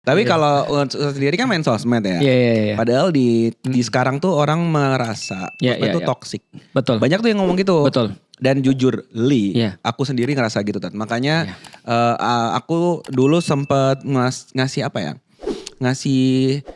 Tapi kalau untuk sendiri kan main sosmed ya. Iya. Padahal di sekarang tuh orang merasa sosmed tuh toxic. Betul. Banyak tuh yang ngomong gitu. Betul. Dan jujur aku sendiri ngerasa gitu Tat. Makanya aku dulu sempet ngasih apa ya? Ngasih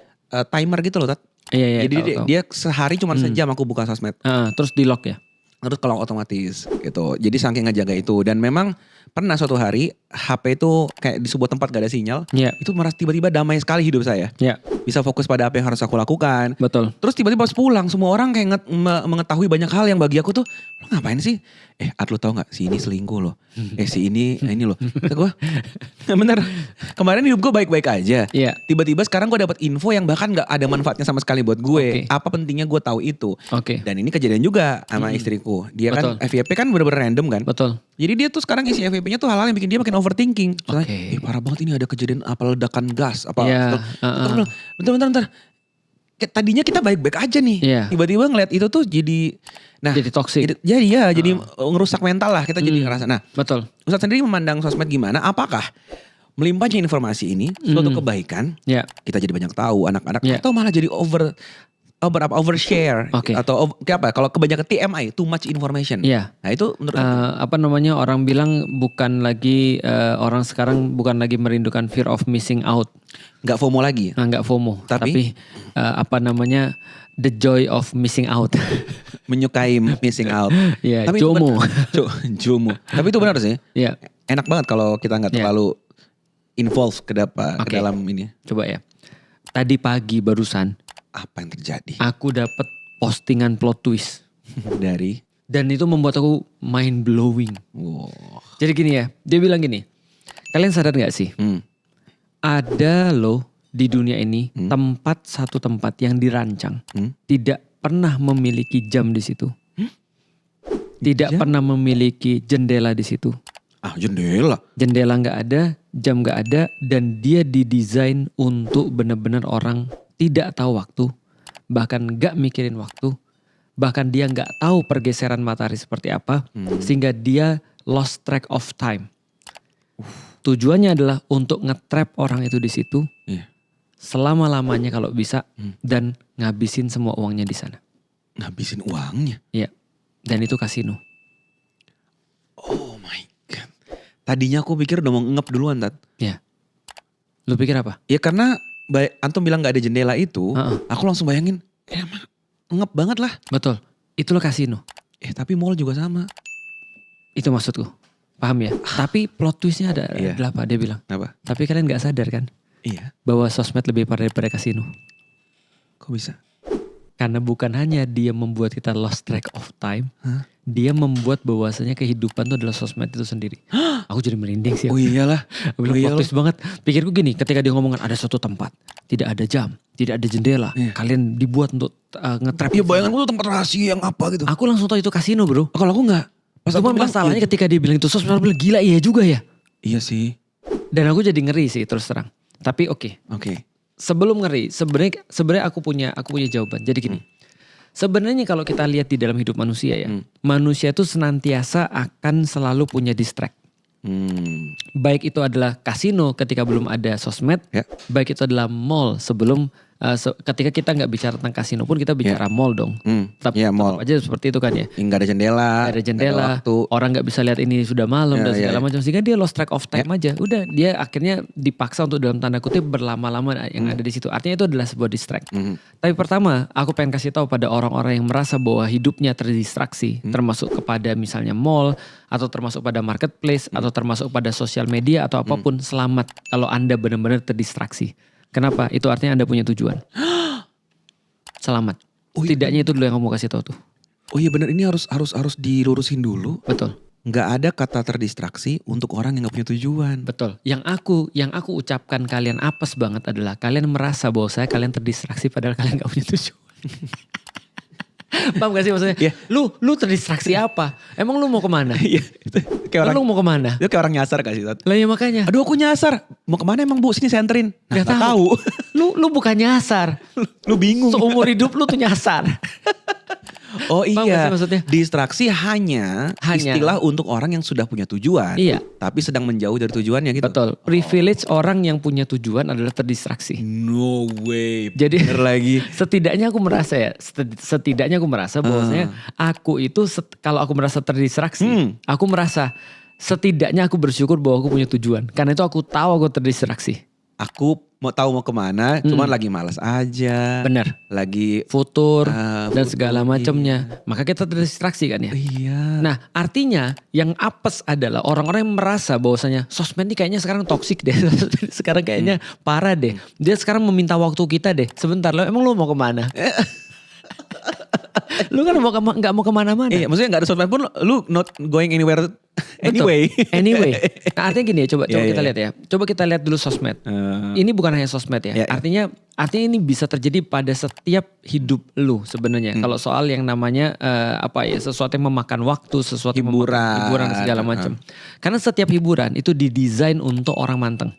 timer gitu loh Tat. Iya. Jadi dia sehari cuma sejam aku buka sosmed. Terus di lock ya? Terus kalau otomatis gitu. Jadi saking ngejaga itu. Dan memang pernah suatu hari HP itu kayak di sebuah tempat gak ada sinyal. Itu merasa tiba-tiba damai sekali hidup saya. Bisa fokus pada apa yang harus aku lakukan. Betul. Terus tiba-tiba pas pulang semua orang kayak mengetahui banyak hal yang bagi aku tuh, lo ngapain sih? Lu tahu nggak si ini selingkuh loh. Si ini loh. Kata gue, bener. Kemarin hidup gue baik-baik aja. Tiba-tiba sekarang gue dapat info yang bahkan nggak ada manfaatnya sama sekali buat gue. Apa pentingnya gue tahu itu? Dan ini kejadian juga sama istriku. Dia kan FYP kan bener-bener random kan. Betul. Jadi dia tuh sekarang isi FYP-nya tuh hal-hal yang bikin dia makin overthinking. Parah banget ini ada kejadian apa ledakan gas apa. Bentar. Tadinya kita baik-baik aja nih. Tiba-tiba ngeliat itu tuh jadi toksik. Jadi ngerusak mental lah kita jadi ngerasa. Nah, betul. Ustadz sendiri memandang sosmed gimana? Apakah melimpahnya informasi ini suatu kebaikan? Kita jadi banyak tahu anak-anak atau malah jadi overshare atau kayak apa? Kalau kebanyakan TMI, too much information. Nah itu menurut orang bilang bukan lagi orang sekarang bukan lagi merindukan fear of missing out. Nggak FOMO lagi. Nggak FOMO. Tapi the joy of missing out. Menyukai missing out. Tapi JOMO. JOMO. Tapi itu benar sih. Enak banget kalau kita nggak terlalu involve ke dalam ini. Coba ya. Tadi pagi barusan. Apa yang terjadi? Aku dapat postingan plot twist dari. Dan itu membuat aku mind blowing. Jadi gini ya. Dia bilang gini. Kalian sadar gak sih? Ada loh di dunia ini satu tempat yang dirancang tidak pernah memiliki jam di situ, tidak pernah memiliki jendela di situ. Jendela nggak ada, jam nggak ada, dan dia didesain untuk benar-benar orang tidak tahu waktu, bahkan nggak mikirin waktu, bahkan dia nggak tahu pergeseran matahari seperti apa, sehingga dia lost track of time. Tujuannya adalah untuk nge-trap orang itu di situ selama-lamanya kalau bisa dan ngabisin semua uangnya di sana. Ngabisin uangnya? Iya. Dan itu kasino. Oh my god. Tadinya aku pikir udah mau ngep duluan Tat. Iya. Lu pikir apa? Ya karena Antum bilang gak ada jendela itu, aku langsung bayangin emang ngep banget lah. Betul. Itulah kasino. Tapi mall juga sama. Itu maksudku. Paham ya? Tapi plot twistnya ada apa? Dia bilang. Apa? Tapi kalian gak sadar kan? Bahwa sosmed lebih parah daripada kasino. Kok bisa? Karena bukan hanya dia membuat kita lost track of time. Dia membuat bahwasanya kehidupan itu adalah sosmed itu sendiri. Aku jadi merinding sih. Oh iyalah. Plot twist banget. Pikirku gini, ketika dia ngomongin ada suatu tempat. Tidak ada jam, tidak ada jendela. Kalian dibuat untuk nge-trap. Iya bayanganku tuh tempat rahasia yang apa gitu. Aku langsung tahu itu kasino bro. Kalau aku gak. Cuma masalahnya ketika dia bilang itu sosmed, aku bilang gila iya juga ya. Iya sih. Dan aku jadi ngeri sih terus terang. Tapi oke. Sebelum ngeri, sebenarnya aku punya jawaban. Jadi gini. Sebenarnya kalau kita lihat di dalam hidup manusia ya. Manusia itu senantiasa akan selalu punya distract. Baik itu adalah kasino ketika belum ada sosmed. Baik itu adalah mall sebelum ketika kita nggak bicara tentang kasino pun kita bicara mall dong. Tetap mall aja seperti itu kan ya. Nggak ada jendela. Nggak ada jendela. Orang nggak bisa lihat ini sudah malam dan segala macam. Sehingga dia lost track of time aja. Udah dia akhirnya dipaksa untuk dalam tanda kutip berlama-lama yang ada di situ. Artinya itu adalah sebuah distract. Tapi pertama aku pengen kasih tahu pada orang-orang yang merasa bahwa hidupnya terdistraksi. Termasuk kepada misalnya mall. Atau termasuk pada marketplace. Atau termasuk pada sosial media atau apapun. Selamat kalau Anda benar-benar terdistraksi. Kenapa? Itu artinya Anda punya tujuan. Selamat. Setidaknya itu dulu yang kamu kasih tahu tuh. Oh iya benar, ini harus dilurusin dulu. Betul. Nggak ada kata terdistraksi untuk orang yang nggak punya tujuan. Betul. Yang aku ucapkan kalian apes banget adalah kalian merasa bahwa kalian terdistraksi padahal kalian nggak punya tujuan. Paham gak sih maksudnya? Lu terdistraksi apa? Emang lu mau kemana? Lu mau kemana? Itu kayak orang nyasar gak sih? Lah ya makanya. Aduh aku nyasar. Mau kemana emang Bu? Sini saya anterin. Nah, gak tahu. Lu bukan nyasar. Lu bingung. Seumur hidup lu tuh nyasar. Oh Paham gak iya, sih maksudnya? distraksi hanya istilah untuk orang yang sudah punya tujuan. Iya. Tapi sedang menjauh dari tujuannya gitu. Betul. Privilege orang yang punya tujuan adalah terdistraksi. No way. Jadi bener lagi. setidaknya aku merasa bahwasanya aku itu kalau aku merasa terdistraksi, aku merasa setidaknya aku bersyukur bahwa aku punya tujuan. Karena itu aku tahu aku terdistraksi. Aku mau kemana, cuman lagi malas aja. Benar. Lagi Futur dan futur, segala macamnya. Maka kita terdistraksi kan ya. Iya. Nah artinya yang apes adalah orang-orang yang merasa bahwasanya sosmed ini kayaknya sekarang toksik deh. Sekarang kayaknya parah deh. Dia sekarang meminta waktu kita deh. Sebentar, emang lu mau kemana? Lu kan nggak mau kemana-mana. Iya, maksudnya gak ada sosmed pun lu not going anywhere anyway. Anyway. Nah, artinya gini ya, coba Iya, kita iya. lihat ya. Coba kita lihat dulu sosmed. Ini bukan hanya sosmed ya. Iya. Artinya ini bisa terjadi pada setiap hidup lu sebenarnya. Kalau soal yang namanya sesuatu yang memakan waktu, sesuatu yang memakan hiburan segala macam. Karena setiap hiburan itu didesain untuk orang manteng.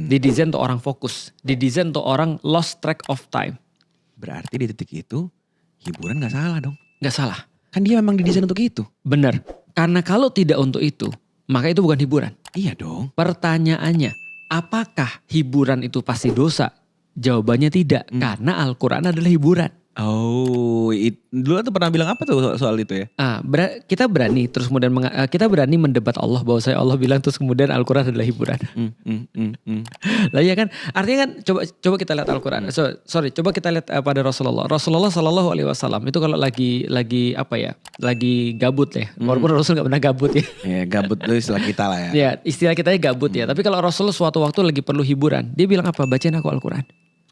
Didesain untuk orang fokus. Didesain untuk orang lost track of time. Berarti di titik itu hiburan gak salah dong. Gak salah. Kan dia memang didesain untuk itu. Benar. Karena kalau tidak untuk itu, maka itu bukan hiburan. Iya dong. Pertanyaannya, apakah hiburan itu pasti dosa? Jawabannya tidak, karena Al-Quran adalah hiburan. Oh, dulu tuh pernah bilang apa tuh soal itu ya? Kita berani terus kemudian kita berani mendebat Allah bahwa Allah bilang terus kemudian Al-Quran adalah hiburan. Lah ya kan, artinya kan coba kita lihat Al-Quran. Coba kita lihat pada Rasulullah. Rasulullah Shallallahu Alaihi Wasallam itu kalau lagi gabut ya. Walaupun Rasul nggak pernah gabut ya. Ya gabut itu istilah kita lah ya. Ya istilah kita gabut ya. Tapi kalau Rasul suatu waktu lagi perlu hiburan, dia bilang apa? Bacain aku Al-Quran.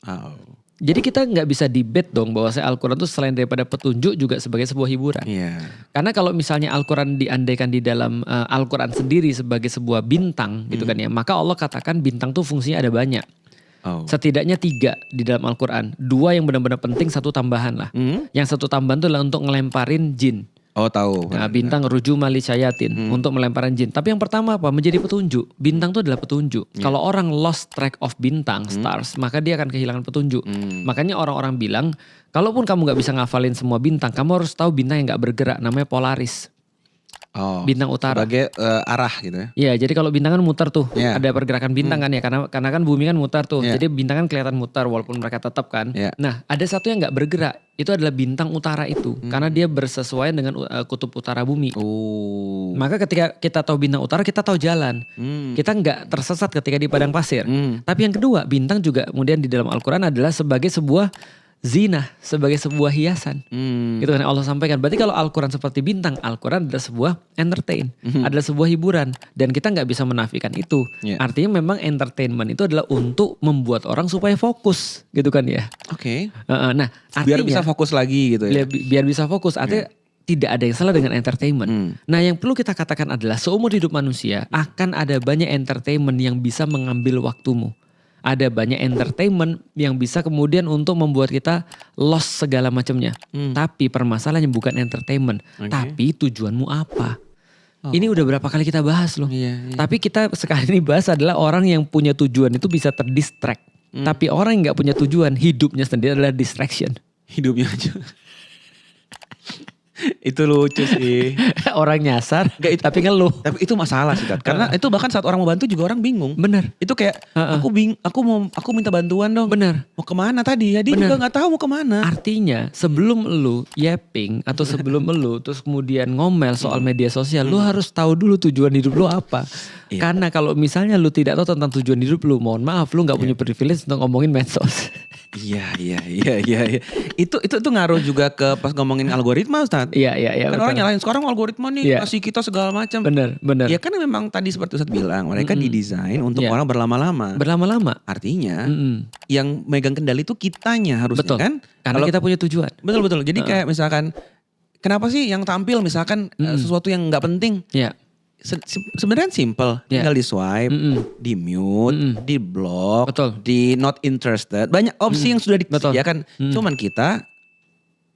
Oh. Jadi kita nggak bisa debate dong bahwa Al-Quran itu selain daripada petunjuk juga sebagai sebuah hiburan. Iya. Karena kalau misalnya Al-Quran diandaikan di dalam Al-Quran sendiri sebagai sebuyang bintang gitu kan ya. Maka Allah katakan bintang tuh fungsinya ada banyak. Oh. Setidaknya 3 di dalam Al-Quran. 2 yang benar-benar penting, 1 tambahan lah. Yang 1 tambahan itu adalah untuk ngelemparin jin. Oh tahu. Nah, bintang rujuma li syayatin untuk melemparan jin. Tapi yang pertama apa? Menjadi petunjuk. Bintang itu adalah petunjuk. Kalau orang lost track of bintang, stars, maka dia akan kehilangan petunjuk. Makanya orang-orang bilang, kalaupun kamu nggak bisa ngafalin semua bintang, kamu harus tahu bintang yang nggak bergerak, namanya Polaris. Oh. Bintang utara. Sebagai arah gitu ya. Iya, jadi kalau bintang kan muter tuh, Iya. ada pergerakan bintang kan ya, karena kan bumi kan muter tuh, Iya. jadi bintang kan kelihatan muter walaupun mereka tetap kan. Iya. Nah, ada satu yang nggak bergerak, itu adalah bintang utara itu, karena dia bersesuaian dengan kutub utara bumi. Oh. Maka ketika kita tahu bintang utara, kita tahu jalan. Kita nggak tersesat ketika di padang pasir. Tapi yang kedua, bintang juga kemudian di dalam Al-Quran adalah sebagai sebuah zina, sebagai sebuah hiasan. Gitu kan Allah sampaikan. Berarti kalau Al-Quran seperti bintang, Al-Quran adalah sebuah entertain, adalah sebuah hiburan. Dan kita nggak bisa menafikan itu. Yeah. Artinya memang entertainment itu adalah untuk membuat orang supaya fokus, gitu kan ya. Oke. Nah, Biar artinya, bisa fokus lagi gitu ya. biar bisa fokus. Artinya tidak ada yang salah dengan entertainment. Nah, yang perlu kita katakan adalah seumur hidup manusia akan ada banyak entertainment yang bisa mengambil waktumu. Ada banyak entertainment yang bisa kemudian untuk membuat kita lost segala macamnya. Tapi permasalahannya bukan entertainment, tapi tujuanmu apa? Ini udah berapa kali kita bahas loh. Iya. Tapi kita sekali ini bahas adalah orang yang punya tujuan itu bisa terdistract. Tapi orang yang nggak punya tujuan, hidupnya sendiri adalah distraction. Hidupnya aja. Itu lucu sih. Orang nyasar, Nggak, itu- tapi ngeluh. Tapi itu masalah sih, Tat. Karena itu bahkan saat orang mau bantu juga orang bingung. Bener. Itu kayak aku minta bantuan dong. Bener. Mau kemana tadi? Ya dia Bener. juga nggak tahu mau kemana. Artinya sebelum lu yapping atau sebelum lu terus kemudian ngomel soal media sosial, lu harus tahu dulu tujuan hidup lu apa. Iya. Karena kalau misalnya lu tidak tahu tentang tujuan hidup lu, mohon maaf lu nggak punya privilege untuk ngomongin medsos. Iya. Itu ngaruh juga ke pas ngomongin algoritma, Ustaz. Iya. Kan orang nyalahin sekarang algoritma nih Iya. kasih kita segala macam. Bener. Ya kan memang tadi seperti Ustaz bilang, mereka didesain untuk Iya. orang berlama-lama. Berlama-lama. Artinya yang megang kendali itu kitanya harusnya Betul. kan. Karena kita punya tujuan. Betul. Jadi kayak misalkan kenapa sih yang tampil misalkan sesuatu yang nggak penting? Iya. Sebenarnya simple, Iya. tinggal di swipe, di mute, di block, Betul. di not interested. Banyak opsi yang sudah Betul. disediakan. Cuman kita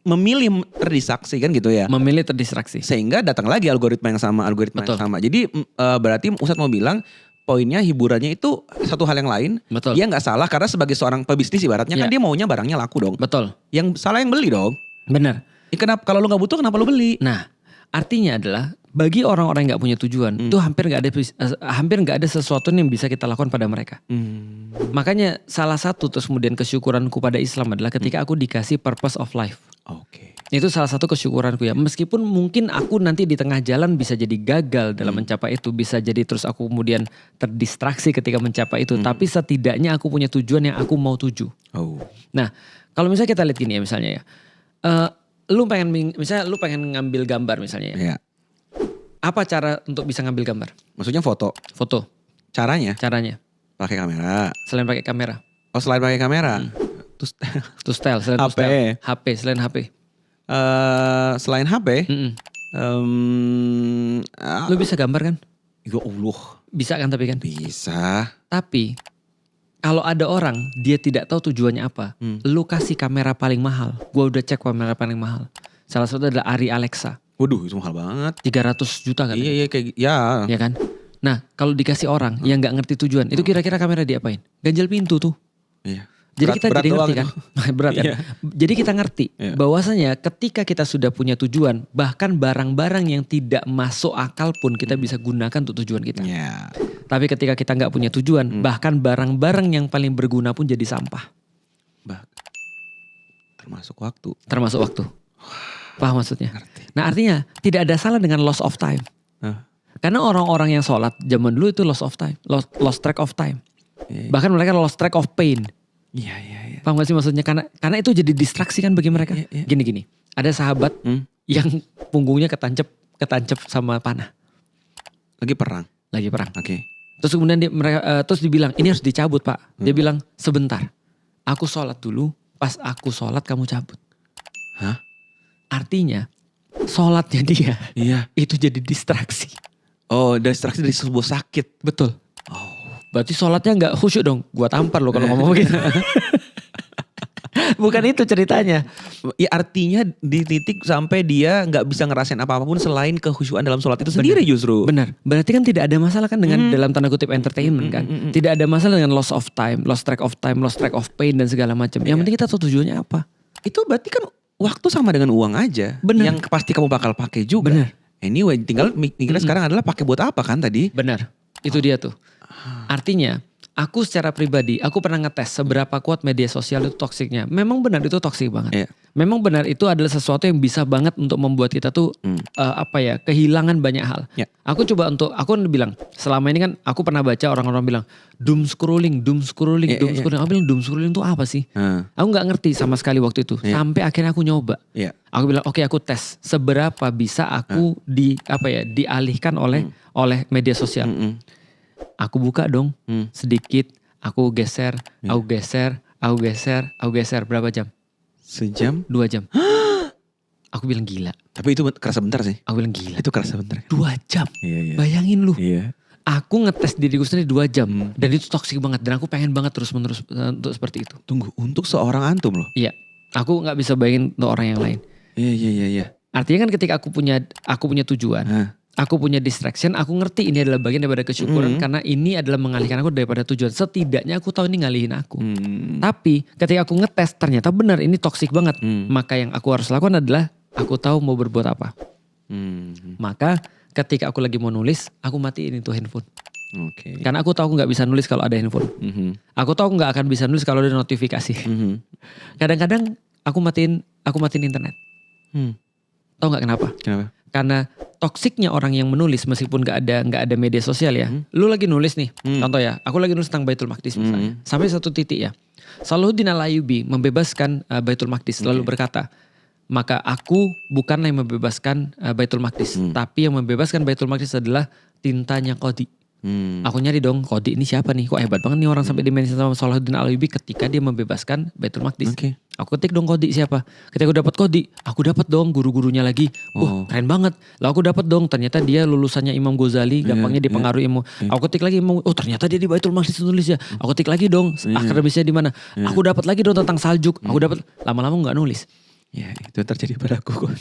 memilih terdistraksi kan gitu ya. Memilih terdistraksi. Sehingga datang lagi algoritma yang sama. Betul. Jadi berarti Ustadz mau bilang poinnya hiburannya itu satu hal yang lain. Betul. Dia nggak salah karena sebagai seorang pebisnis ibaratnya kan Iya. dia maunya barangnya laku dong. Betul. Yang salah yang beli dong. Benar. Ya, kenapa kalau lu nggak butuh kenapa lu beli? Nah, artinya adalah bagi orang-orang yang nggak punya tujuan itu hampir nggak ada sesuatu yang bisa kita lakukan pada mereka. Makanya salah satu terus kemudian kesyukuranku pada Islam adalah ketika aku dikasih purpose of life. Oke. Itu salah satu kesyukuranku ya. Meskipun mungkin aku nanti di tengah jalan bisa jadi gagal dalam mencapai itu, bisa jadi terus aku kemudian terdistraksi ketika mencapai itu. Tapi setidaknya aku punya tujuan yang aku mau tuju. Oh. Nah, kalau misalnya kita lihat gini ya misalnya ya, lu pengen ngambil gambar misalnya ya. Iya. Apa cara untuk bisa ngambil gambar? Maksudnya foto. Foto. Caranya Pakai kamera. selain pakai kamera. Oh, selain pakai kamera. Terus To style, selain HP. to style. HP, selain HP. Selain HP, Lu bisa gambar kan? ya Allah, Bisa kan tapi kan? bisa. Tapi kalau ada orang dia tidak tahu tujuannya apa, lu kasih kamera paling mahal. Gua udah cek kamera paling mahal. Salah satu adalah Arri Alexa. Waduh, itu mahal banget. 300 juta kan? Iya kayak ya. Ya kan? Nah, kalau dikasih orang yang nggak ngerti tujuan, itu kira-kira kamera diapain? Ganjel pintu tuh. Iya. Jadi kita jadi ngerti kan? Berat kan? Iya. Jadi kita ngerti bahwasanya ketika kita sudah punya tujuan, bahkan barang-barang yang tidak masuk akal pun kita bisa gunakan untuk tujuan kita. Iya. Tapi ketika kita nggak punya tujuan, bahkan barang-barang yang paling berguna pun jadi sampah. Termasuk waktu. Termasuk waktu. Paham maksudnya? Ngerti. Nah artinya tidak ada salah dengan loss of time. Karena orang-orang yang sholat zaman dulu itu loss of time. Lost track of time. Bahkan mereka lost track of pain. Iya. Paham gak sih maksudnya? Karena itu jadi distraksi kan bagi mereka. Iya. Gini. Ada sahabat yang punggungnya ketancap sama panah. Lagi perang. Oke. Terus kemudian terus dibilang ini harus dicabut pak. Dia bilang sebentar. Aku sholat dulu. Pas aku sholat kamu cabut. Hah? Artinya sholatnya dia itu jadi distraksi. Oh, distraksi dari sebuah sakit. Betul. Oh. Berarti sholatnya nggak khusyuk dong. Gua tampar lo kalau ngomong begitu. Bukan itu ceritanya. Ya artinya di titik sampai dia nggak bisa ngerasain apa-apapun selain kehusyuan dalam sholat itu sendiri justru. Benar. Berarti kan tidak ada masalah kan dengan dalam tanda kutip entertainment kan. Tidak ada masalah dengan loss of time, lost track of pain dan segala macam. Yang penting kita tahu tujuannya apa. Itu berarti kan waktu sama dengan uang aja. Benar. Yang pasti kamu bakal pakai juga. Benar. Anyway, tinggal mikirnya sekarang adalah pakai buat apa kan tadi? Benar. Itu dia tuh. Artinya aku secara pribadi, aku pernah ngetes seberapa kuat media sosial itu toksiknya. Memang benar itu toksik banget. Iya. Memang benar itu adalah sesuatu yang bisa banget untuk membuat kita tuh kehilangan banyak hal. Ya. Aku bilang selama ini kan aku pernah baca orang-orang bilang doom scrolling. Aku bilang doom scrolling itu apa sih? Aku nggak ngerti sama sekali waktu itu. Sampai akhirnya aku nyoba. Aku bilang oke, aku tes seberapa bisa aku dialihkan oleh media sosial. Aku buka dong sedikit, aku geser, berapa jam? Sejam? 2 jam. Aku bilang gila. Tapi itu kerasa bentar sih. Aku bilang gila. Itu kerasa bentar. 2 jam. Iya. Bayangin lu. Iya. Aku ngetes diriku sendiri 2 jam. Dan itu toksik banget. Dan aku pengen banget terus-menerus untuk seperti itu. Tunggu, untuk seorang antum loh? Iya. Aku gak bisa bayangin untuk orang yang lain. Iya. Artinya kan ketika aku punya tujuan. Aku punya distraction, aku ngerti ini adalah bagian daripada kesyukuran karena ini adalah mengalihkan aku daripada tujuan. Setidaknya aku tahu ini ngalihin aku. Tapi ketika aku ngetes ternyata benar ini toksik banget. Maka yang aku harus lakukan adalah aku tahu mau berbuat apa. Maka ketika aku lagi mau nulis, aku matiin itu handphone. Oke. Karena aku tahu aku gak bisa nulis kalau ada handphone. Aku tahu aku gak akan bisa nulis kalau ada notifikasi. Kadang-kadang aku matiin internet. Tahu gak kenapa? Kenapa? Karena toksiknya orang yang menulis meskipun gak ada media sosial ya. Lu lagi nulis nih, contoh ya. Aku lagi nulis tentang Baitul Maqdis misalnya. Sampai satu titik ya. Salahuddin Al-Ayyubi membebaskan Baitul Maqdis. Lalu berkata, maka aku bukanlah yang membebaskan Baitul Maqdis. Tapi yang membebaskan Baitul Maqdis adalah tintanya Qadi. Aku nyari dong Qadi ini siapa nih? Kok hebat banget nih orang sampai dimensi sama Salahuddin Al-Ayyubi ketika dia membebaskan Baitul Maqdis. Aku ketik dong Qadi siapa? Ketika aku dapat Qadi, aku dapat dong guru-gurunya lagi. Wah keren banget. Lalu aku dapat dong ternyata dia lulusannya Imam Ghazali, gampangnya dipengaruhi Imam. Aku ketik lagi Imam, ternyata dia di Baitul Maqdis nulis ya. Aku ketik lagi dong akademisnya di mana. Aku dapat lagi dong tentang saljuk. Aku dapat lama-lama nggak nulis. Ya itu terjadi padaku kok.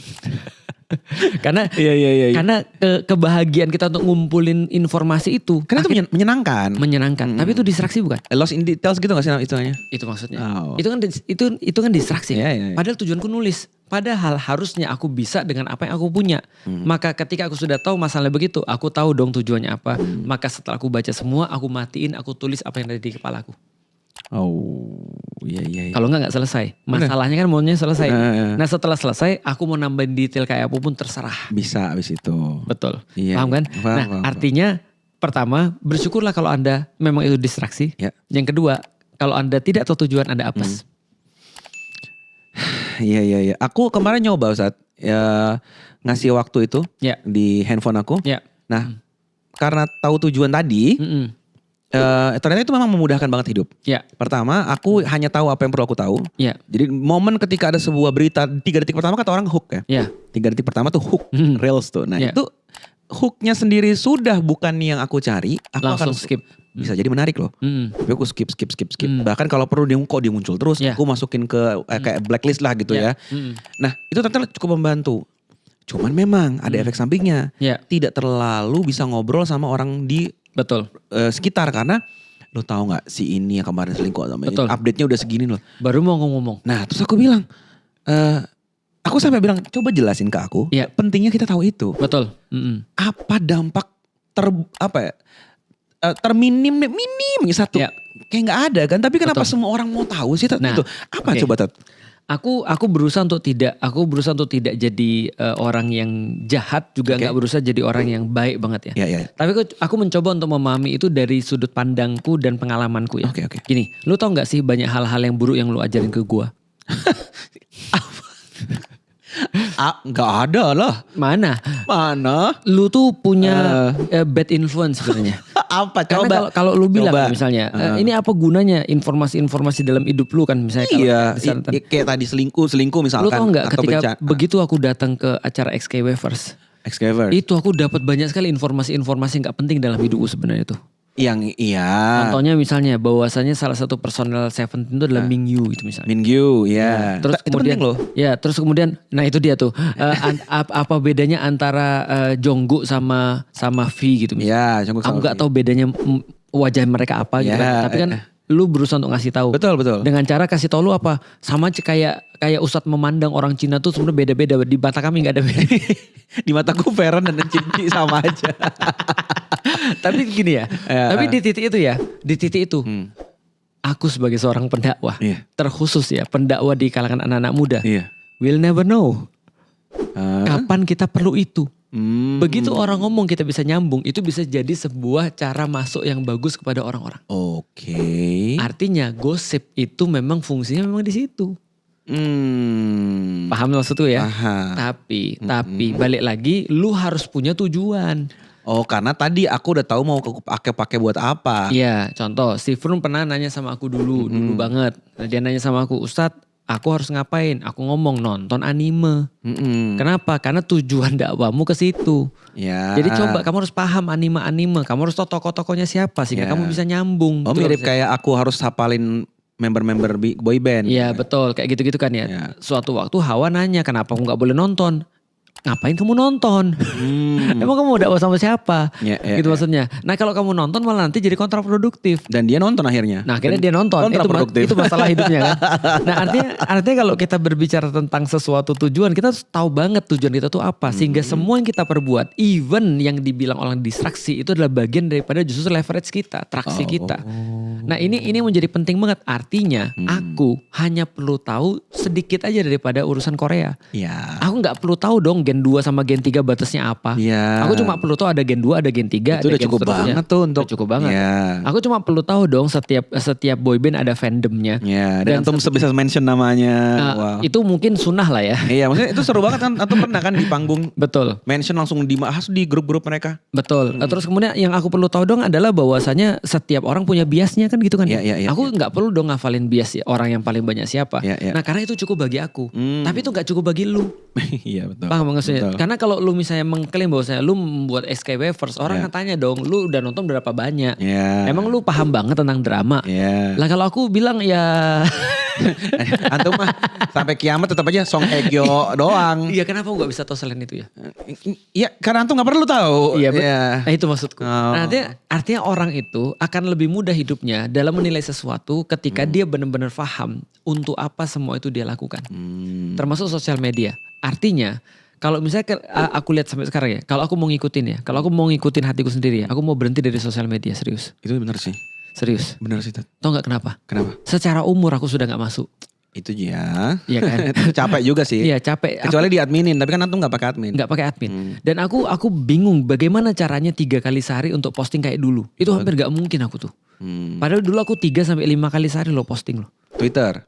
Karena Iya. karena kebahagiaan kita untuk ngumpulin informasi itu Karena itu menyenangkan. menyenangkan. Tapi itu distraksi bukan? Lost in details gitu gak sih istilahnya? Itu maksudnya. Oh. Itu kan distraksi. Iya. Padahal tujuanku nulis. Padahal harusnya aku bisa dengan apa yang aku punya. Maka ketika aku sudah tahu masalah begitu, aku tahu dong tujuannya apa. Maka setelah aku baca semua, aku matiin, aku tulis apa yang ada di kepalaku. Oh, iya. Kalau nggak selesai. Masalahnya kan maunya selesai. Nah. Nah setelah selesai, aku mau nambahin detail kayak apapun terserah. Bisa abis itu. Betul. Iya, Paham kan? paham. Artinya pertama, bersyukurlah kalau Anda memang itu distraksi. Ya. Yang kedua, kalau Anda tidak tahu tujuan, Anda apes. Iya. Aku kemarin nyoba Ustadz, ya, ngasih waktu itu Ya. di handphone aku. Ya. Nah, karena tahu tujuan tadi, Mm-mm. ternyata itu memang memudahkan banget hidup. Ya. Pertama, aku hanya tahu apa yang perlu aku tahu. Ya. Jadi momen ketika ada sebuah berita, 3 detik pertama kata orang hook ya. Ya. 3 detik pertama tuh hook, reels tuh. Nah Ya. itu hooknya sendiri sudah bukan yang aku cari. Aku Langsung akan skip. Bisa jadi menarik loh. Tapi aku skip. Bahkan kalau perlu dia muncul terus, Ya. aku masukin ke kayak blacklist lah gitu ya. Nah itu ternyata cukup membantu. Cuman memang ada efek sampingnya. Ya. Tidak terlalu bisa ngobrol sama orang di Betul. sekitar karena lo tahu nggak si ini yang kemarin selingkuh sama ini, Betul. update-nya udah segini loh. Baru mau ngomong. Nah terus aku bilang, aku sampai bilang coba jelasin ke aku, Iya. pentingnya kita tahu itu. Betul. Apa dampak terminim satu, Iya. kayak nggak ada kan? Tapi kenapa Betul. semua orang mau tahu sih? Nah, Itu apa oke. coba Tat? Aku berusaha untuk tidak jadi orang yang jahat juga Oke. nggak berusaha jadi orang yang baik banget ya. Ya. Tapi aku mencoba untuk memahami itu dari sudut pandangku dan pengalamanku ya. Oke. Gini, lu tau nggak sih banyak hal-hal yang buruk yang lu ajarin ke gua? Nggak ada lah. Mana? Mana? Lu tuh punya bad influence sebenarnya. Apa? Karena Coba. kalau lu bilang Coba. misalnya, ini apa gunanya informasi-informasi dalam hidup lu kan misalnya kalau Iya, misalnya kayak tadi selingkuh misalkan. lu tau nggak atau ketika begitu aku datang ke acara XKW First, Excaver. itu aku dapat banyak sekali informasi-informasi yang nggak penting dalam hidupku sebenarnya itu. Yang iya. Contohnya misalnya bahwasanya salah satu personel Seventeen itu adalah Mingyu itu misalnya. Mingyu, ya. Terus Itu kemudian, penting loh. ya terus kemudian, nah itu dia tuh apa bedanya antara Jongkook sama V gitu misalnya. Ya, Aku nggak tahu bedanya wajah mereka apa gitu Ya, kan. Tapi kan lu berusaha untuk ngasih tahu. Betul. Dengan cara kasih tahu lu apa? Sama aja kayak Ustadz memandang orang Cina tuh sebenarnya beda-beda. Di mata kami nggak ada beda. Di mataku Feren dan Cinti sama aja. Tapi gini ya. Tapi di titik itu aku sebagai seorang pendakwah, Iya. terkhusus ya pendakwah di kalangan anak-anak muda, Iya. we'll never know kapan kita perlu itu. Begitu orang ngomong kita bisa nyambung, itu bisa jadi sebuah cara masuk yang bagus kepada orang-orang. Oke. Artinya gosip itu memang fungsinya memang di situ. Paham maksudku ya? Paham. Tapi balik lagi, lu harus punya tujuan. Oh, karena tadi aku udah tahu mau pakai buat apa. Iya, contoh si Frun pernah nanya sama aku dulu banget. Nah, dia nanya sama aku, Ustadz, aku harus ngapain? Aku ngomong nonton anime. Kenapa? Karena tujuan dakwahmu ke situ. Ya. Jadi coba kamu harus paham anime-anime. Kamu harus tahu tokoh-tokohnya siapa sehingga Ya. kamu bisa nyambung. Oh, Betul. mirip kayak aku harus hafalin member-member boy band. Iya betul, kayak gitu-gitu kan ya. Ya. Suatu waktu Hawa nanya, kenapa aku gak boleh nonton? Ngapain kamu nonton? Emang kamu dakwah sama siapa? Ya, Gitu maksudnya. Nah kalau kamu nonton malah nanti jadi kontraproduktif. Dan dia nonton akhirnya. Nah akhirnya dia nonton, kontraproduktif. itu masalah hidupnya kan. Nah artinya kalau kita berbicara tentang sesuatu tujuan, kita harus tahu banget tujuan kita tuh apa. Sehingga semua yang kita perbuat, even yang dibilang orang distraksi, itu adalah bagian daripada justru leverage kita, traksi kita. Nah ini menjadi penting banget. Artinya aku hanya perlu tahu sedikit aja daripada urusan Korea. Iya. Aku gak perlu tahu dong Gen 2 sama Gen 3 batasnya apa. Iya. Aku cuma perlu tahu ada Gen 2, ada Gen 3, Itu ada udah Gen cukup seterusnya. banget tuh untuk. Udah cukup banget. Iya. Aku cuma perlu tahu dong setiap boyband ada fandomnya. Ya, dan antum bisa mention namanya. Wow. Itu mungkin sunnah lah ya. Iya, maksudnya itu seru banget kan. Antum pernah kan di panggung Betul, mention langsung dibahas di grup-grup mereka. betul. Terus kemudian yang aku perlu tahu dong adalah bahwasanya setiap orang punya biasnya kan gitu kan. Iya, iya, Aku nggak perlu dong ngafalin bias orang yang paling banyak siapa. Iya, iya. Nah karena itu cukup bagi aku. Tapi itu nggak cukup bagi lu. Iya, betul. Paham maksudnya? Betul. Karena kalau lu misalnya mengklaim bahwasanya lu membuat SKW First, orang Iya. akan tanya dong, lu udah nonton berapa banyak? Iya. Emang lu paham banget tentang drama? Iya. Lah kalau aku bilang ya Antum mah sampai kiamat tetap aja Song Hye Kyo doang. Iya, kenapa aku gak bisa tahu selain itu ya? Iya, karena antum gak perlu tahu. Iya, Iya. nah itu maksudku. Oh. Nah, artinya orang itu akan lebih mudah hidupnya dalam menilai sesuatu ketika dia benar-benar paham untuk apa semua itu dia lakukan. Termasuk sosial media. Artinya kalau misalnya aku lihat sampai sekarang ya, kalau aku mau ngikutin ya, kalau aku mau ngikutin hatiku sendiri ya, aku mau berhenti dari sosial media, serius. Itu benar sih. Serius. Benar sih, Tat. Tau gak kenapa? Kenapa? Secara umur aku sudah gak masuk. Itu ya. Iya kan? Itu capek juga sih. Iya capek. Kecuali di adminin, tapi kan antum gak pakai admin. Gak pakai admin. Dan aku bingung bagaimana caranya 3 kali sehari untuk posting kayak dulu. Itu hampir gak mungkin aku tuh. Padahal dulu aku 3 sampai 5 kali sehari loh posting loh. Twitter.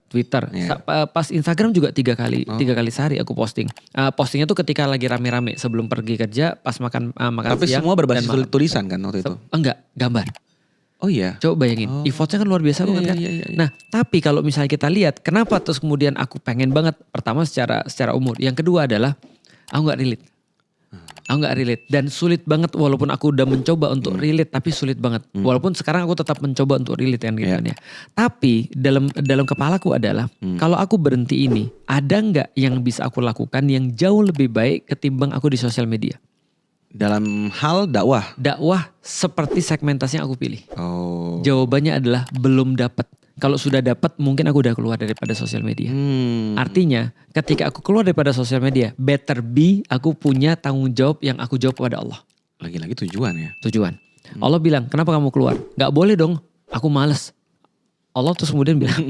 Yeah. Pas Instagram juga 3 kali sehari aku posting. Postingnya tuh ketika lagi rame-rame sebelum pergi kerja, pas makan Tapi siang. semua berbasis dan tulisan kan waktu itu? Enggak, gambar. Oh iya. Coba bayangin, effortnya kan luar biasa banget kan. Iya. Nah, tapi kalau misalnya kita lihat, kenapa terus kemudian aku pengen banget, pertama secara umur, yang kedua adalah aku nggak relate. Aku nggak relate dan sulit banget walaupun aku udah mencoba untuk relate tapi sulit banget. Walaupun sekarang aku tetap mencoba untuk relate kan gitu kan ya. Tapi dalam kepalaku adalah kalau aku berhenti ini, ada nggak yang bisa aku lakukan yang jauh lebih baik ketimbang aku di sosial media? Dalam hal dakwah. Dakwah seperti segmentasi yang aku pilih. Oh. Jawabannya adalah belum dapat. Kalau sudah dapat mungkin aku udah keluar daripada sosial media. Artinya ketika aku keluar daripada sosial media, better be aku punya tanggung jawab yang aku jawab kepada Allah. Lagi-lagi tujuan ya. Tujuan. Allah bilang, kenapa kamu keluar? Gak boleh dong, aku males. Allah terus kemudian bilang,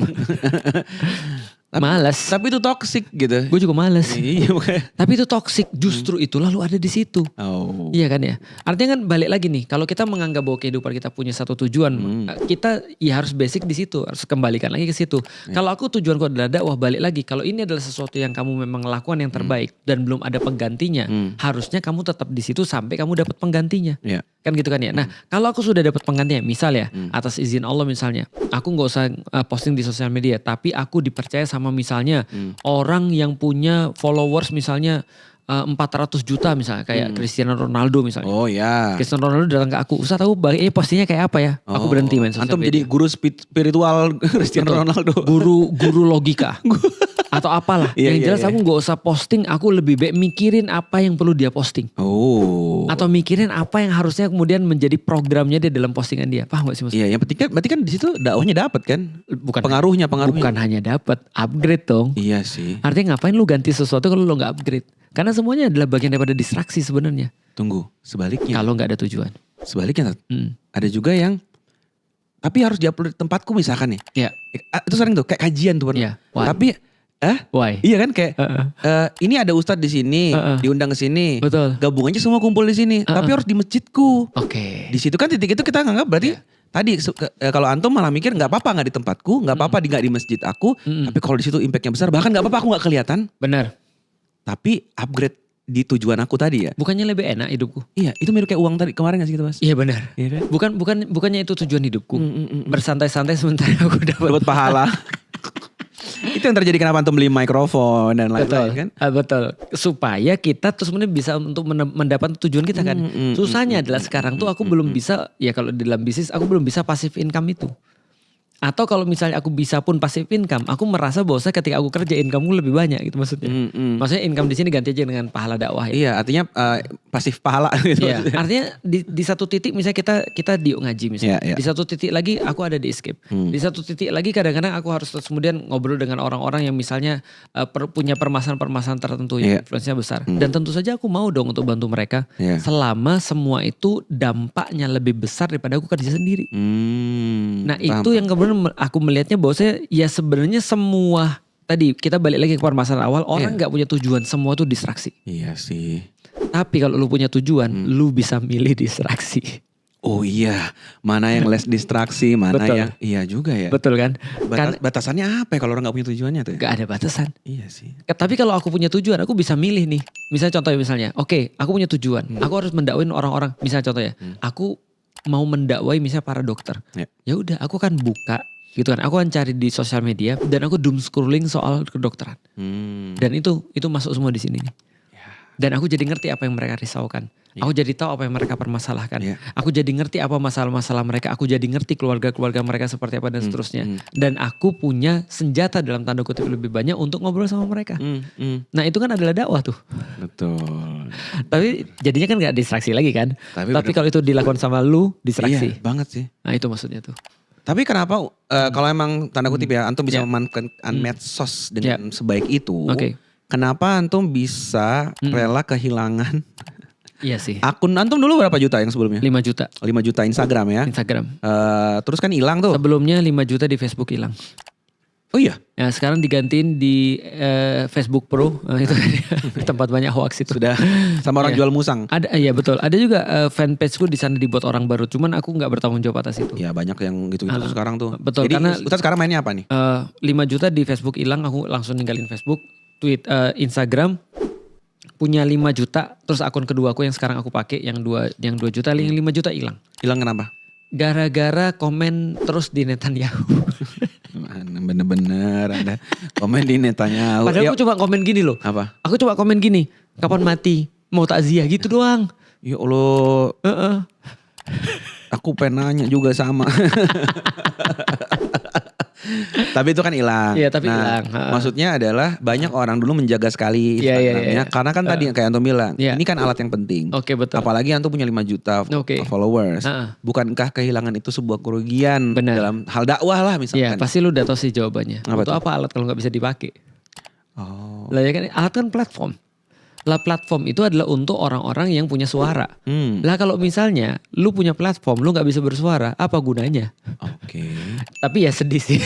males. Tapi itu toxic gitu. Gue juga males. Iya makanya. Tapi itu toxic, justru itu lalu ada di situ. Oh. Iya kan ya. Artinya kan balik lagi nih, kalau kita menganggap bahwa kehidupan kita punya satu tujuan, kita ya harus basic di situ, harus kembalikan lagi ke situ. Kalau aku tujuanku adalah dakwah, balik lagi. Kalau ini adalah sesuatu yang kamu memang lakukan yang terbaik dan belum ada penggantinya, harusnya kamu tetap di situ sampai kamu dapat penggantinya. Iya. Kan gitu kan ya. Nah, kalau aku sudah dapat penggantinya, misal ya, atas izin Allah misalnya, aku nggak usah posting di sosial media, tapi aku dipercaya sama misalnya orang yang punya followers misalnya 400 juta misalnya, kayak Cristiano Ronaldo misalnya. Oh ya. Cristiano Ronaldo datang ke aku, Ustaz tahu postingnya kayak apa ya? Aku berhenti main sosial Antum media. jadi guru spiritual Cristiano Ronaldo. Guru logika. Atau apalah. Iya, Yang jelas aku gak usah posting, aku lebih baik mikirin apa yang perlu dia posting. Oh. Atau mikirin apa yang harusnya kemudian menjadi programnya dia dalam postingan dia. Paham gak sih maksudnya? Iya, yang penting kan berarti kan di situ dakwahnya dapat kan? Bukan pengaruhnya. Bukan hanya dapat, upgrade dong. Iya sih. Artinya ngapain lu ganti sesuatu kalau lu gak upgrade? Karena semuanya adalah bagian daripada distraksi sebenarnya. Tunggu, sebaliknya. Kalau gak ada tujuan. Sebaliknya, ada juga yang tapi harus diupload di tempatku misalkan nih. Iya. Itu sering tuh kayak kajian tuh. Iya. Tapi Why? iya kan kayak ini ada ustadz di sini, diundang ke sini. Betul. Gabung aja semua kumpul di sini. Tapi harus di masjidku. Oke. Di situ kan titik itu kita nganggap berarti tadi kalau antum malah mikir nggak apa-apa nggak di tempatku, nggak apa-apa nggak di masjid aku. Tapi kalau di situ impactnya besar, bahkan nggak apa-apa aku nggak kelihatan. Benar. Tapi upgrade di tujuan aku tadi ya. Bukannya lebih enak hidupku? Iya, itu mirip kayak uang tadi kemarin gak sih gitu Mas? Iya benar. Iya kan? Bukannya itu tujuan hidupku. Bersantai-santai sementara aku dapat pahala. Itu yang terjadi kenapa antum beli mikrofon dan lain-lain kan? Betul. Supaya kita terus kemudian bisa untuk mendapat tujuan kita kan. Susahnya adalah sekarang tuh aku belum bisa, ya kalau di dalam bisnis aku belum bisa passive income itu. Atau kalau misalnya aku bisa pun passive income, aku merasa bahwa ketika aku kerja income-ku lebih banyak gitu maksudnya. Maksudnya income di sini ganti aja dengan pahala dakwah ya. Iya, artinya pasif pahala gitu. Iya, artinya di satu titik misalnya kita di ngaji misalnya. Iya. Di satu titik lagi aku ada di escape. Di satu titik lagi kadang-kadang aku harus terus kemudian ngobrol dengan orang-orang yang misalnya punya permasalahan-permasalahan tertentu yang influence-nya besar. Dan tentu saja aku mau dong untuk bantu mereka. Selama semua itu dampaknya lebih besar daripada aku kerja sendiri. Nah itu yang kemudian aku melihatnya bahwa ya sebenarnya semua tadi kita balik lagi ke permasalahan awal, orang nggak punya tujuan, semua itu distraksi. Iya sih. Tapi kalau lu punya tujuan, lu bisa milih distraksi. Oh iya, mana yang less distraksi, mana Betul. yang iya juga ya. Betul kan? Batasannya apa ya kalau orang nggak punya tujuannya tuh? Gak ada batasan. Iya sih. Tapi kalau aku punya tujuan, aku bisa milih nih. Misalnya contohnya oke, aku punya tujuan, aku harus mendakwain orang-orang. Misalnya contohnya, aku mau mendakwai misalnya para dokter. Ya udah, aku kan buka gitu kan. Aku akan cari di sosial media dan aku doom scrolling soal kedokteran. Dan itu masuk semua di sini nih. Dan aku jadi ngerti apa yang mereka risaukan. Aku jadi tahu apa yang mereka permasalahkan. Aku jadi ngerti apa masalah-masalah mereka. Aku jadi ngerti keluarga-keluarga mereka seperti apa dan seterusnya. Dan aku punya senjata dalam tanda kutip lebih banyak untuk ngobrol sama mereka. Nah itu kan adalah dakwah tuh. Betul. Tapi jadinya kan gak distraksi lagi kan. Tapi kalau itu dilakukan sama lu, distraksi. Iya banget sih. Nah itu maksudnya tuh. Tapi kenapa kalau emang tanda kutip ya antum bisa memanfaatkan medsos dengan sebaik itu. Kenapa antum bisa rela kehilangan iya sih. akun antum dulu berapa juta yang sebelumnya? 5 juta. 5 juta Instagram ya? Instagram. Terus kan hilang tuh. Sebelumnya 5 juta di Facebook hilang. Oh iya? Ya sekarang digantiin di Facebook Pro. Itu tempat banyak hoax itu. Sudah sama orang jual musang. Ada, iya betul. Ada juga fanpageku di sana dibuat orang baru. Cuman aku gak bertanggung jawab atas itu. Ya banyak yang gitu-gitu sekarang tuh. Betul. Jadi karena Ustaz sekarang mainnya apa nih? 5 juta di Facebook hilang. Aku langsung ninggalin Facebook. Instagram. Punya 5 juta, terus akun kedua aku yang sekarang aku pakai yang 2 juta, yang 5 juta hilang. Hilang kenapa? Gara-gara komen terus di Netanyahu. Bener-bener ada komen di Netanyahu. Padahal aku cuma komen gini loh. Apa? Aku cuma komen gini, kapan mati? Mau takziah gitu doang. Ya Allah. Aku pengen nanya juga sama. Tapi itu kan hilang. Iya tapi hilang. Maksudnya adalah banyak orang dulu menjaga sekali Instagramnya. Karena kan tadi kayak Antum bilang. Ini kan alat yang penting. Oke betul. Apalagi Antum punya 5 juta followers. Bukankah kehilangan itu sebuah kerugian dalam hal dakwah lah misalkan. Iya pasti lu udah tahu sih jawabannya. Untuk apa alat kalau gak bisa dipakai? Lah ya kan alat kan platform. Lah platform itu adalah untuk orang-orang yang punya suara. Lah kalau misalnya lu punya platform, lu gak bisa bersuara, apa gunanya? Tapi ya sedih sih.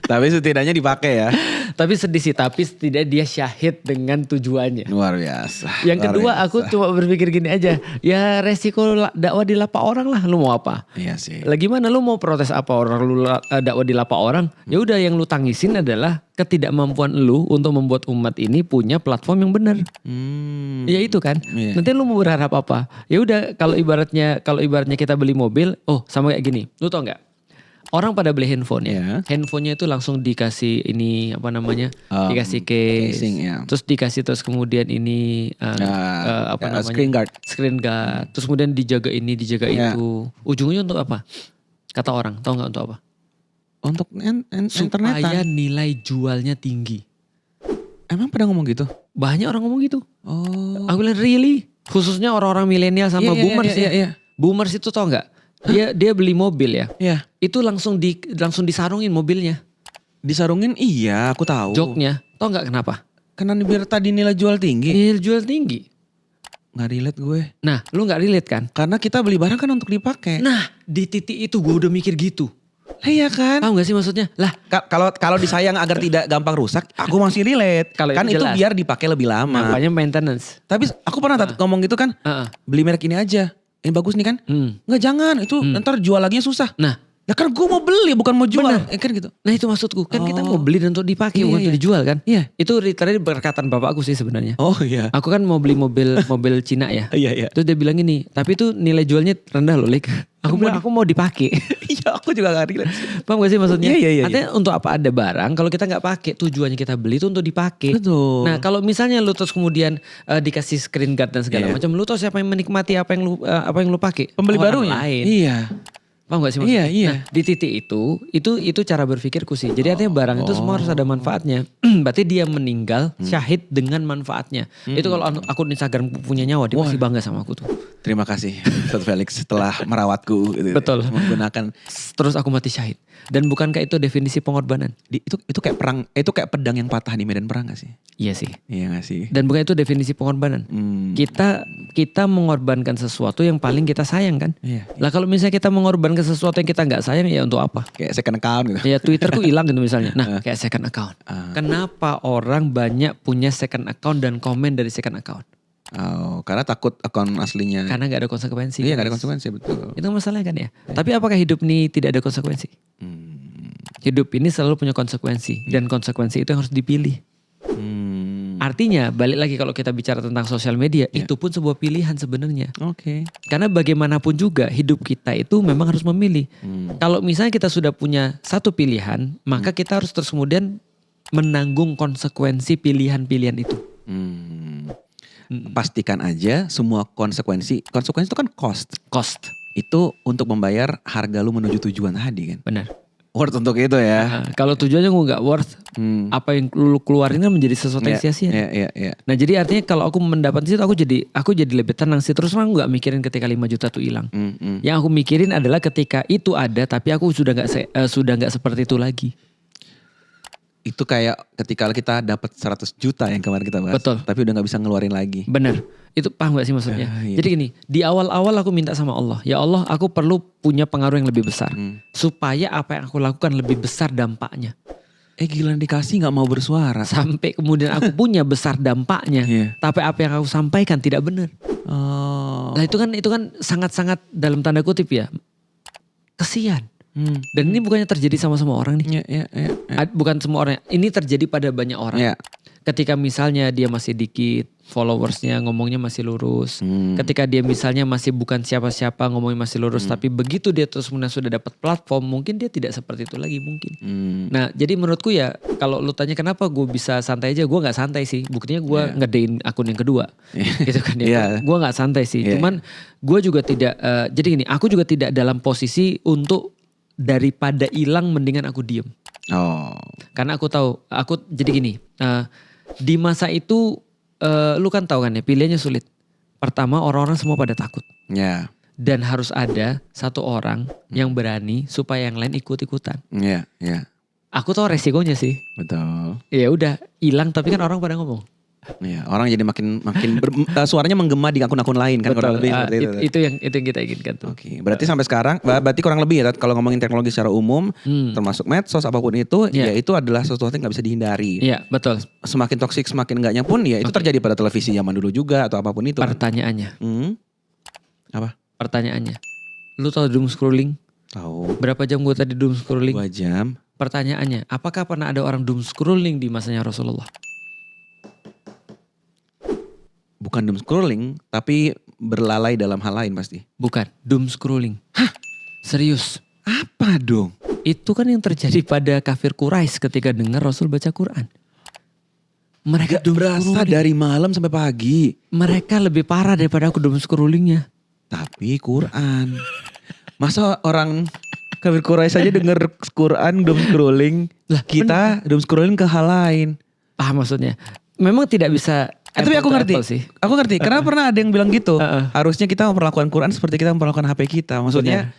Tapi setidaknya dipakai ya. Tapi sedih sih, tapi setidaknya dia syahid dengan tujuannya. Luar biasa. Yang kedua aku cuma berpikir gini aja. Ya resiko dakwah di lapak orang lah, lu mau apa? Iya sih. Lah gimana lu mau protes apa orang lu dakwah di lapak orang? Ya udah yang lu tangisin adalah ketidakmampuan lu untuk membuat umat ini punya platform yang benar. Ya itu kan. Nanti lu mau berharap apa? Ya udah kalau ibaratnya kita beli mobil, sama kayak gini. Lu tau nggak? Orang pada beli handphone ya. Handphonenya itu langsung dikasih ini apa namanya? Dikasih case. Terus dikasih terus kemudian ini apa namanya? Screen guard. Terus kemudian dijaga ini, dijaga itu. Ujungnya untuk apa? Kata orang, tahu nggak untuk apa? Untuk internet. Supaya nilai jualnya tinggi. Emang pada ngomong gitu? Banyak orang ngomong gitu. Aku bilang really? Khususnya orang-orang milenial sama boomers ya. Boomers itu tau nggak? Dia beli mobil ya. Itu langsung disarungin mobilnya. Disarungin iya aku tahu. Joknya. Tau nggak kenapa? Karena biar tadi nilai jual tinggi. Nilai jual tinggi. Nggak relate gue. Nah lu nggak relate kan? Karena kita beli barang kan untuk dipakai. Nah di titik itu gue udah mikir gitu. Iya kan? Paham gak sih maksudnya? Lah kalau disayang agar tidak gampang rusak, aku masih relate. Kan itu biar dipakai lebih lama. Namanya maintenance. Tapi aku pernah ngomong gitu kan. Beli merek ini aja. Ini bagus nih kan? Nggak jangan, itu ntar jual lagi susah. Nah kan gue mau beli bukan mau jual. Kan gitu. Nah itu maksudku. Kan kita mau beli dan untuk dipakai bukan untuk dijual kan? Iya. Itu literally perkataan bapakku sih sebenarnya. Oh iya. Aku kan mau beli mobil Cina ya. Iya. Terus dia bilang gini, tapi itu nilai jualnya rendah loh Lik. Aku bilang aku mau dipakai. Iya aku juga gak relate. Paham gak sih maksudnya? Iya. Artinya untuk apa ada barang kalau kita gak pakai, tujuannya kita beli itu untuk dipakai. Betul. Nah kalau misalnya lu terus kemudian dikasih screen guard dan segala macam, lu tahu siapa yang menikmati apa yang lu pakai? Pembeli barunya. Lain. Iya. Paham gak sih maksudnya? Iya. Nah, di titik itu cara berpikirku sih. Jadi artinya barang itu semua harus ada manfaatnya. Berarti dia meninggal syahid dengan manfaatnya. Itu kalau akun Instagram punya nyawa, dia pasti bangga sama aku tuh. Terima kasih Ustaz Felix setelah merawatku. Gitu, betul. Menggunakan. Terus aku mati syahid. Dan bukankah itu definisi pengorbanan? Itu kayak perang, itu kayak pedang yang patah di medan perang gak sih? Iya sih. Iya gak sih? Dan bukan itu definisi pengorbanan. Kita mengorbankan sesuatu yang paling kita sayang kan? Iya. Lah kalau misalnya kita mengorbankan sesuatu yang kita gak sayang ya untuk apa? Kayak second account gitu. Ya Twitterku hilang gitu misalnya. Nah kayak second account. Kenapa orang banyak punya second account dan komen dari second account? Karena takut akun aslinya. Karena gak ada konsekuensi. Iya gak ada konsekuensi betul. Itu masalahnya kan ya. Tapi apakah hidup ini tidak ada konsekuensi? Hidup ini selalu punya konsekuensi. Dan konsekuensi itu yang harus dipilih. Artinya balik lagi kalau kita bicara tentang sosial media. Itu pun sebuah pilihan sebenarnya. Karena bagaimanapun juga hidup kita itu memang harus memilih. Kalau misalnya kita sudah punya satu pilihan. Maka kita harus terus kemudian menanggung konsekuensi pilihan-pilihan itu. pastikan aja semua konsekuensi itu kan cost. Itu untuk membayar harga lu menuju tujuan tadi kan. Benar. Worth untuk itu ya. Kalau tujuannya gue nggak worth, apa yang lu keluarin kan menjadi sesuatu yang sia-sia. Iya. Nah jadi artinya kalau aku mendapat situ aku jadi lebih tenang sih. Terus aku nggak mikirin ketika 5 juta tuh hilang. Yang aku mikirin adalah ketika itu ada tapi aku sudah nggak seperti itu lagi. Itu kayak ketika kita dapat 100 juta yang kemarin kita bahas. Betul. Tapi udah gak bisa ngeluarin lagi. Benar. Itu paham gak sih maksudnya? Iya. Jadi gini, di awal-awal aku minta sama Allah. Ya Allah, aku perlu punya pengaruh yang lebih besar. Supaya apa yang aku lakukan lebih besar dampaknya. Giliran dikasih gak mau bersuara. Sampai kemudian aku punya besar dampaknya. Tapi apa yang aku sampaikan tidak benar. Nah itu kan sangat-sangat dalam tanda kutip ya. Kesian. Dan ini bukannya terjadi sama semua orang nih. Bukan semua orang. Ini terjadi pada banyak orang. Ketika misalnya dia masih dikit, followersnya ngomongnya masih lurus. Ketika dia misalnya masih bukan siapa-siapa ngomongnya masih lurus. Tapi begitu dia terus sudah dapat platform, mungkin dia tidak seperti itu lagi mungkin. Nah jadi menurutku ya kalau lu tanya kenapa gue bisa santai aja. Gue gak santai sih. Buktinya gue ngedein akun yang kedua. Gitu kan ya. Gue gak santai sih. Cuman gue juga tidak, jadi gini aku juga tidak dalam posisi untuk daripada hilang mendingan aku diem. Karena aku tahu, jadi gini, di masa itu lu kan tahu kan ya pilihannya sulit. Pertama orang-orang semua pada takut. Dan harus ada satu orang yang berani supaya yang lain ikut-ikutan. Aku tahu resikonya sih. Betul. Ya udah hilang tapi kan orang pada ngomong. Orang jadi makin suaranya menggema di akun-akun lain kan. Betul. Kurang lebih seperti itu. Itu yang kita inginkan tuh. Berarti sampai sekarang, berarti kurang lebih ya kalau ngomongin teknologi secara umum, termasuk medsos apapun itu, ya itu adalah sesuatu yang nggak bisa dihindari. Iya betul. Semakin toksik, semakin enggaknya pun, ya itu terjadi pada televisi zaman dulu juga atau apapun itu. Pertanyaannya. Apa? Pertanyaannya. Lu tahu doom scrolling? Tahu. Berapa jam gue tadi doom scrolling? 2 jam. Pertanyaannya, apakah pernah ada orang doom scrolling di masanya Rasulullah? Bukan doom scrolling, tapi berlalai dalam hal lain pasti. Bukan, doom scrolling. Hah? Serius? Apa dong? Itu kan yang terjadi pada kafir Quraisy ketika dengar Rasul baca Quran. Mereka doom berasa scrolling dari malam sampai pagi. Mereka lebih parah daripada aku doom scrollingnya. Tapi Quran. Masa orang kafir Quraisy saja denger Quran doom scrolling. Lah kita doom scrolling ke hal lain. Paham maksudnya? Memang tidak bisa. Tapi aku ngerti sih. Aku ngerti. Karena pernah ada yang bilang gitu. Harusnya kita memperlakukan Quran seperti kita memperlakukan HP kita. Maksudnya.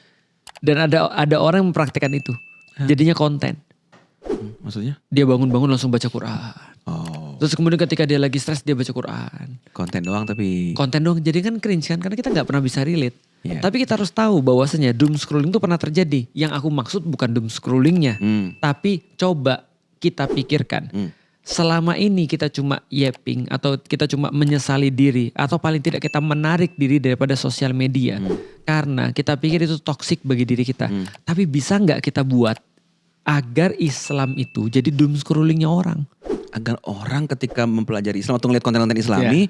Dan ada orang yang mempraktikkan itu. Jadinya konten. Maksudnya? Dia bangun-bangun langsung baca Quran. Terus kemudian ketika dia lagi stres dia baca Quran. Konten doang tapi. Konten doang. Jadi kan cringe kan. Karena kita gak pernah bisa relate. Tapi kita harus tahu bahwasanya doom scrolling itu pernah terjadi. Yang aku maksud bukan doom scrollingnya. Tapi coba kita pikirkan. Selama ini kita cuma yapping atau kita cuma menyesali diri atau paling tidak kita menarik diri daripada sosial media karena kita pikir itu toksik bagi diri kita. Tapi bisa nggak kita buat agar Islam itu jadi doom scrollingnya orang? Agar orang ketika mempelajari Islam atau ngeliat konten-konten Islami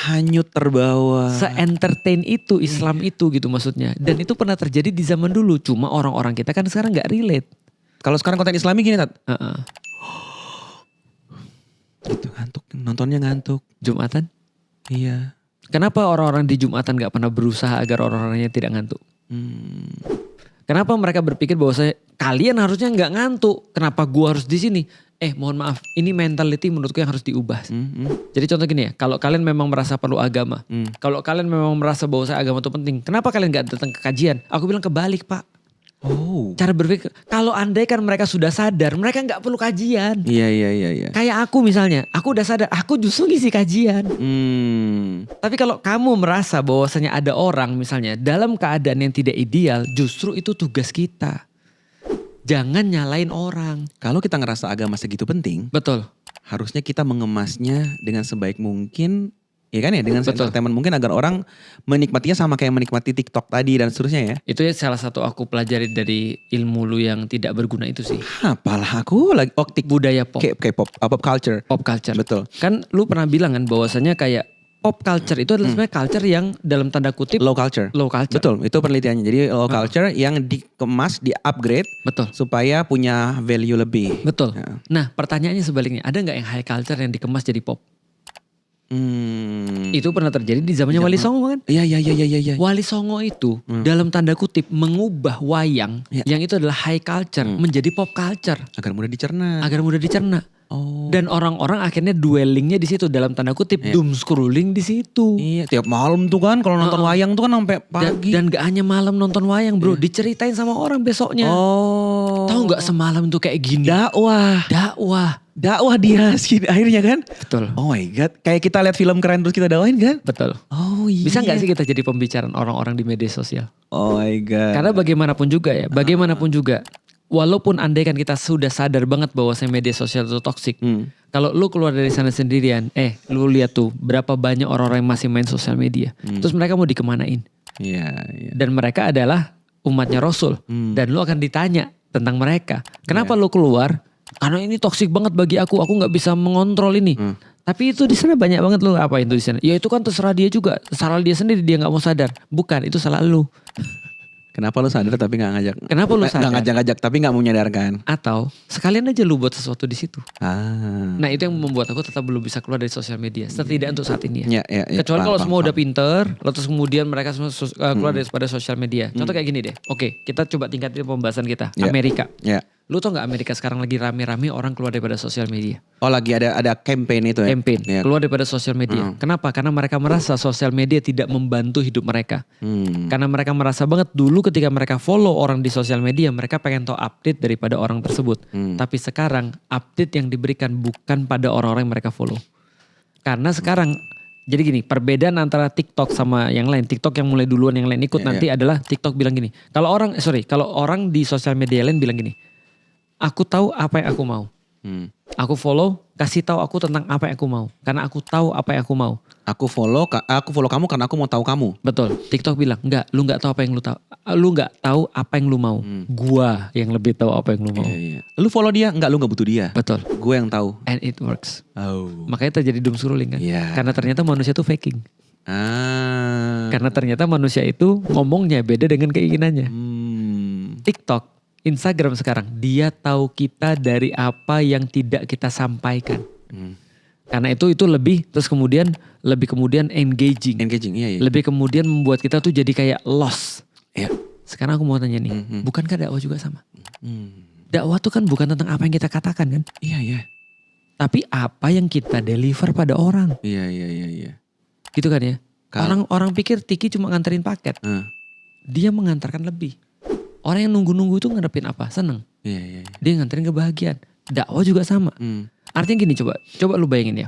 hanyut terbawa. Se-entertain itu Islam itu gitu maksudnya. Dan itu pernah terjadi di zaman dulu. Cuma orang-orang kita kan sekarang nggak relate. Kalau sekarang konten Islami gini Tat. Gitu ngantuk, nontonnya ngantuk. Jumatan? Iya. Kenapa orang-orang di Jumatan gak pernah berusaha agar orang-orangnya tidak ngantuk? Kenapa mereka berpikir bahwa kalian harusnya gak ngantuk? Kenapa gua harus di sini? Mohon maaf, ini mentality menurutku yang harus diubah. Jadi contoh gini ya, kalau kalian memang merasa perlu agama, kalau kalian memang merasa bahwa agama itu penting, kenapa kalian gak datang ke kajian? Aku bilang kebalik Pak. Cara berpikir, kalau andai kan mereka sudah sadar, mereka gak perlu kajian. Iya. Kayak aku misalnya, aku udah sadar, aku justru ngisi kajian. Tapi kalau kamu merasa bahwasanya ada orang misalnya dalam keadaan yang tidak ideal, justru itu tugas kita. Jangan nyalain orang. Kalau kita ngerasa agama segitu penting, betul. Harusnya kita mengemasnya dengan sebaik mungkin. Iya kan ya, dengan entertainment mungkin agar orang menikmatinya sama kayak menikmati TikTok tadi dan seterusnya ya. Itu ya salah satu aku pelajari dari ilmu lu yang tidak berguna itu sih. Apalah aku lagi budaya pop. K-pop, pop culture. Pop culture. Betul. Kan lu pernah bilang kan bahwasanya kayak pop culture itu adalah sebenarnya culture yang dalam tanda kutip low culture. Betul, itu penelitiannya. Jadi low culture yang dikemas, di-upgrade. Betul. Supaya punya value lebih. Betul. Nah pertanyaannya sebaliknya, ada gak yang high culture yang dikemas jadi pop? Itu pernah terjadi di zamannya Wali Songo kan? Iya. Wali Songo itu dalam tanda kutip mengubah wayang yang itu adalah high culture menjadi pop culture. Agar mudah dicerna. Oh. Dan orang-orang akhirnya dwellingnya di situ dalam tanda kutip doom scrolling di situ. Iya, tiap malam tuh kan kalau nonton wayang tuh kan sampai pagi. Dan gak hanya malam nonton wayang bro, diceritain sama orang besoknya. Oh. Tahu nggak semalam tuh kayak gini? Dakwah dia akhirnya kan? Betul. Oh my god, kayak kita lihat film keren terus kita dakwain kan? Betul. Oh iya. Bisa nggak sih kita jadi pembicaraan orang-orang di media sosial? Oh my god. Karena bagaimanapun juga, walaupun andai kan kita sudah sadar banget bahwa media sosial itu toksik. Kalau lu keluar dari sana sendirian, lu lihat tuh berapa banyak orang-orang yang masih main sosial media. Terus mereka mau dikemanain? Iya. Dan mereka adalah umatnya Rasul. Dan lu akan ditanya tentang mereka. Kenapa lu keluar? Karena ini toksik banget bagi aku gak bisa mengontrol ini. Tapi itu di sana banyak banget lu apa itu di sana? Ya itu kan terserah dia juga, salah dia sendiri, dia nggak mau sadar. Bukan, itu salah lu. Kenapa lu sadar tapi gak ngajak? Kenapa lu sadar? Gak ngajak-ngajak tapi gak mau menyadarkan. Atau sekalian aja lu buat sesuatu di situ. Ah. Nah itu yang membuat aku tetap belum bisa keluar dari sosial media. Setidaknya untuk saat ini ya. Ya. Kecuali kalau semua udah pinter, lalu terus kemudian mereka semua keluar daripada sosial media. Contoh kayak gini deh. Oke, kita coba tingkatin pembahasan kita. Amerika. Ya. Lu tau gak Amerika sekarang lagi rame-rame orang keluar daripada sosial media. Oh lagi ada campaign itu ya? Campaign, Ya. keluar daripada sosial media. Kenapa? Karena mereka merasa sosial media tidak membantu hidup mereka. Karena mereka merasa banget dulu ketika mereka follow orang di sosial media, mereka pengen tahu update daripada orang tersebut. Tapi sekarang update yang diberikan bukan pada orang-orang yang mereka follow. Karena sekarang, jadi gini, perbedaan antara TikTok sama yang lain. TikTok yang mulai duluan yang lain ikut nanti adalah TikTok bilang gini. Kalau orang di sosial media lain bilang gini. Aku tahu apa yang aku mau. Aku follow, kasih tahu aku tentang apa yang aku mau. Karena aku tahu apa yang aku mau. Aku follow kamu karena aku mau tahu kamu. Betul. TikTok bilang, enggak, lu enggak tahu apa yang lu tahu. Lu enggak tahu apa yang lu mau. Gua yang lebih tahu apa yang lu mau. Iya. Lu follow dia, enggak, lu enggak butuh dia. Betul. Gue yang tahu. And it works. Oh. Makanya terjadi doom scrolling kan. Iya. Karena ternyata manusia itu faking. Karena ternyata manusia itu ngomongnya beda dengan keinginannya. TikTok, Instagram sekarang, dia tahu kita dari apa yang tidak kita sampaikan. Karena itu lebih, terus kemudian engaging. Iya. Lebih kemudian membuat kita tuh jadi kayak lost. Iya. Sekarang aku mau tanya nih, bukankah dakwah juga sama? Dakwah tuh kan bukan tentang apa yang kita katakan kan? Iya. Tapi apa yang kita deliver pada orang. Iya. Gitu kan ya? Orang pikir Tiki cuma nganterin paket. Dia mengantarkan lebih. Orang yang nunggu-nunggu itu ngadepin apa? Seneng. Iya. Dia nganterin kebahagiaan. Dakwah juga sama. Artinya gini, coba lu bayangin ya.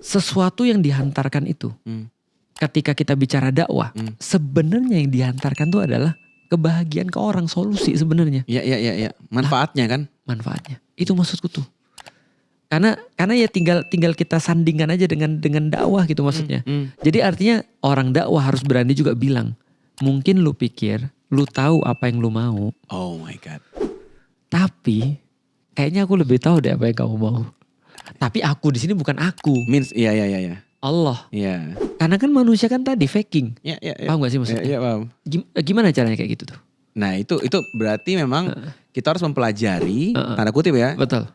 Sesuatu yang dihantarkan itu, ketika kita bicara dakwah, sebenarnya yang dihantarkan itu adalah kebahagiaan ke orang, solusi sebenarnya. Iya. Manfaatnya kan? Manfaatnya. Itu maksudku tuh. Karena ya tinggal kita sandingkan aja dengan dakwah gitu maksudnya. Jadi artinya orang dakwah harus berani juga bilang, mungkin lu pikir lu tahu apa yang lu mau. Oh my god. Tapi kayaknya aku lebih tahu deh apa yang kamu mau. Tapi aku di sini bukan aku. Iya. Allah. Iya. Karena kan manusia kan tadi faking. Iya. Paham gak sih maksudnya? Iya, paham. Gimana caranya kayak gitu tuh? Nah itu berarti memang kita harus mempelajari, tanda kutip ya. Betul.